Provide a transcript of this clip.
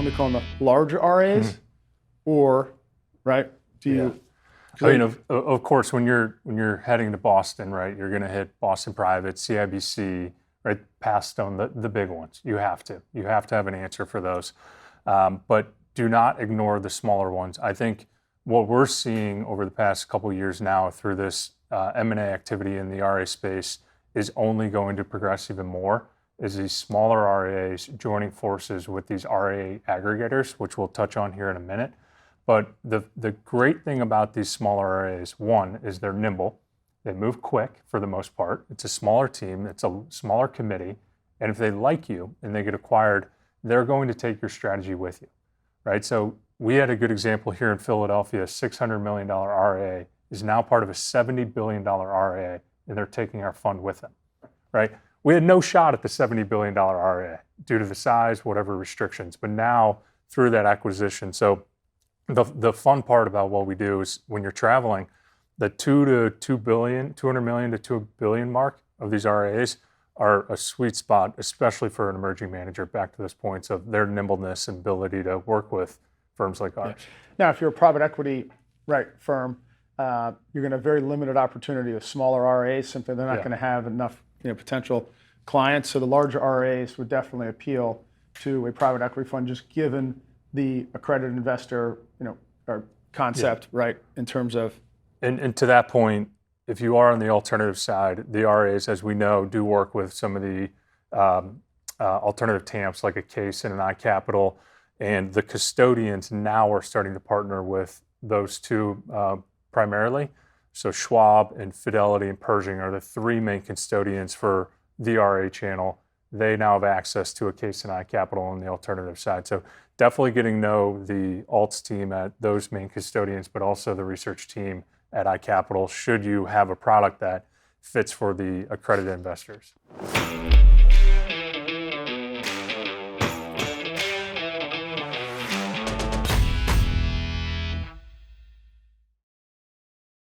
let me call them the larger RAs, or, right? Do you? I mean, of course, when you're heading to Boston, right, you're going to hit Boston Private, CIBC, right, past on the big ones. You have to have an answer for those, but do not ignore the smaller ones. I think what we're seeing over the past couple of years now through this M&A activity in the RA space is only going to progress even more. Is these smaller RAs joining forces with these RA aggregators, which we'll touch on here in a minute. But the great thing about these smaller RAs, one, is they're nimble. They move quick for the most part. It's a smaller team. It's a smaller committee. And if they like you and they get acquired, they're going to take your strategy with you, right? So we had a good example here in Philadelphia. $600 million RA is now part of a $70 billion RA, and they're taking our fund with them, right? We had no shot at the $70 billion RA due to the size, whatever restrictions. But now through that acquisition, so the fun part about what we do is when you're traveling, the $200 million to $2 billion mark of these RAs are a sweet spot, especially for an emerging manager, back to this point of their nimbleness and ability to work with firms like ours. Now, if you're a private equity firm, you're going to have very limited opportunity with smaller RAs. Simply, they're not going to have enough potential clients. So the larger RAs would definitely appeal to a private equity fund, just given the accredited investor, or concept, right? In terms of, and to that point, if you are on the alternative side, the RAs, as we know, do work with some of the alternative TAMPs like a Case and an iCapital, and the custodians now are starting to partner with those two primarily. So Schwab and Fidelity and Pershing are the three main custodians for the RA channel. They now have access to a Case and iCapital on the alternative side. So definitely getting to know the alts team at those main custodians, but also the research team at iCapital should you have a product that fits for the accredited investors.